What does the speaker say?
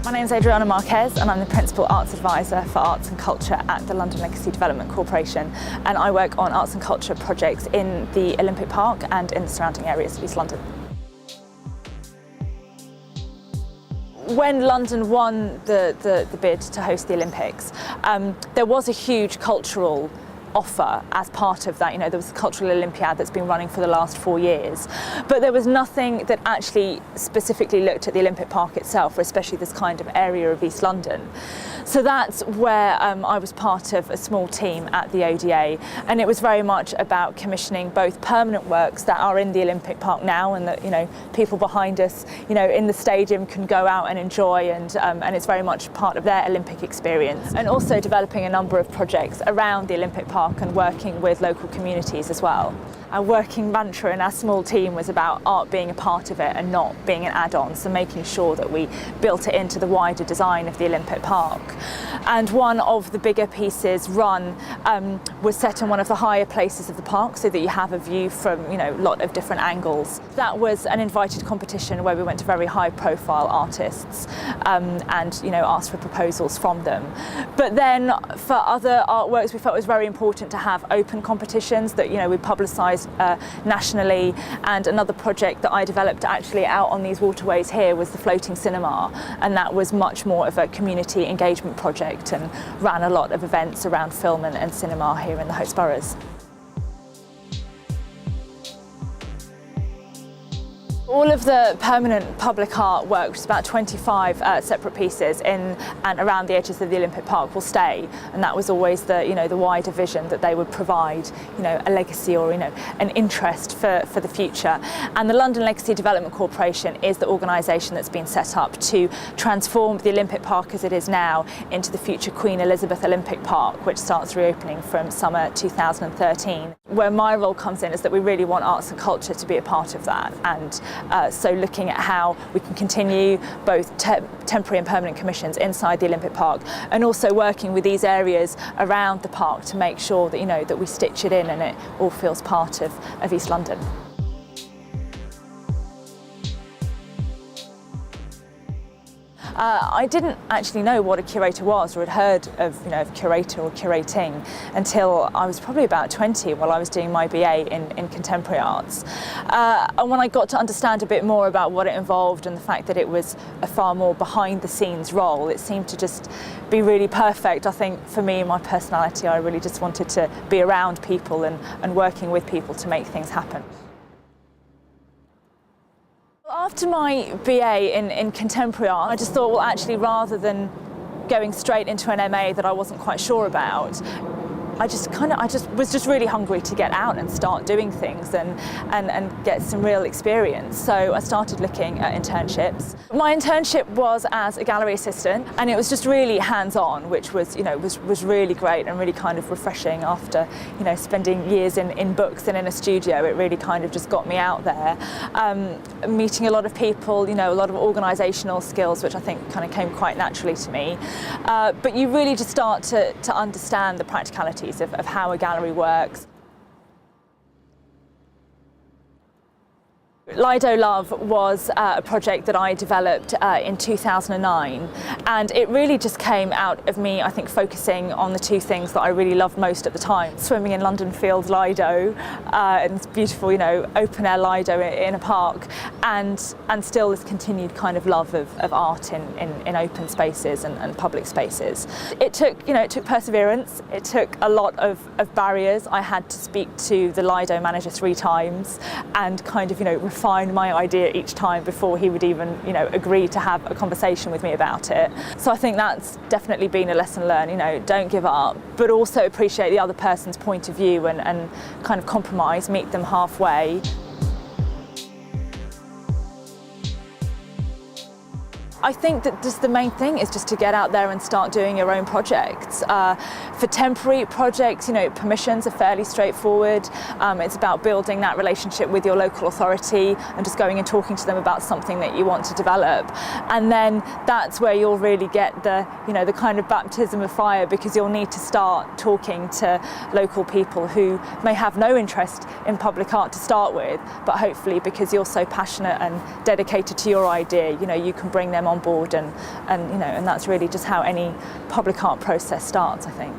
My name is Adriana Marques and I'm the Principal Arts Advisor for Arts and Culture at the London Legacy Development Corporation, and I work on arts and culture projects in the Olympic Park and in the surrounding areas of East London. When London won the bid to host the Olympics, there was a huge cultural offer as part of that. You know, there was the Cultural Olympiad that's been running for the last 4 years, but there was nothing that actually specifically looked at the Olympic Park itself, or especially this kind of area of East London. So that's where I was part of a small team at the ODA, and it was very much about commissioning both permanent works that are in the Olympic Park now, and that, you know, people behind us, you know, in the stadium can go out and enjoy, and it's very much part of their Olympic experience, and also developing a number of projects around the Olympic Park and working with local communities as well. Our working mantra in our small team was about art being a part of it and not being an add-on, so making sure that we built it into the wider design of the Olympic Park. And one of the bigger pieces, Run, was set in one of the higher places of the park, so that you have a view from, you know, a lot of different angles. That was an invited competition where we went to very high-profile artists and, you know, asked for proposals from them. But then for other artworks, we felt it was very important to have open competitions that, you know, we publicised nationally. And another project that I developed actually out on these waterways here was the floating cinema, and that was much more of a community engagement project and ran a lot of events around film and cinema here in the Host Boroughs. All of the permanent public art work, which is about 25 separate pieces in and around the edges of the Olympic Park, will stay, and that was always the, you know, the wider vision that they would provide, you know, a legacy or, you know, an interest for the future. And the London Legacy Development Corporation is the organisation that's been set up to transform the Olympic Park as it is now into the future Queen Elizabeth Olympic Park, which starts reopening from summer 2013. Where my role comes in is that we really want arts and culture to be a part of that, and so looking at how we can continue both temporary and permanent commissions inside the Olympic Park, and also working with these areas around the park to make sure that, you know, that we stitch it in and it all feels part of East London. I didn't actually know what a curator was, or had heard of, you know, of curator or curating, until I was probably about 20, while I was doing my BA in contemporary arts. And when I got to understand a bit more about what it involved and the fact that it was a far more behind the scenes role, it seemed to just be really perfect. I think for me and my personality, I really just wanted to be around people and working with people to make things happen. After my BA in contemporary art, I just thought, well, actually, rather than going straight into an MA that I wasn't quite sure about, I was really hungry to get out and start doing things and get some real experience. So I started looking at internships. My internship was as a gallery assistant, and it was just really hands-on, which was, you know, was really great and really kind of refreshing after, you know, spending years in books and in a studio. It really kind of just got me out there, meeting a lot of people, you know, a lot of organisational skills, which I think kind of came quite naturally to me. But you really just start to understand the practicalities of how a gallery works. Lido Love was a project that I developed in 2009, and it really just came out of me, I think, focusing on the two things that I really loved most at the time: swimming in London Fields Lido, and it's beautiful, you know, open air Lido in a park, and still this continued kind of love of art in open spaces and public spaces. It took perseverance. It took a lot of barriers. I had to speak to the Lido manager 3 times and kind of, you know, refine my idea each time before he would even, you know, agree to have a conversation with me about it. So I think that's definitely been a lesson learned. You know, don't give up, but also appreciate the other person's point of view and kind of compromise, meet them halfway. I think that just the main thing is just to get out there and start doing your own projects. For temporary projects, you know, permissions are fairly straightforward. It's about building that relationship with your local authority and just going and talking to them about something that you want to develop. And then that's where you'll really get the kind of baptism of fire, because you'll need to start talking to local people who may have no interest in public art to start with, but hopefully because you're so passionate and dedicated to your idea, you know, you can bring them on on board, and that's really just how any public art process starts, I think.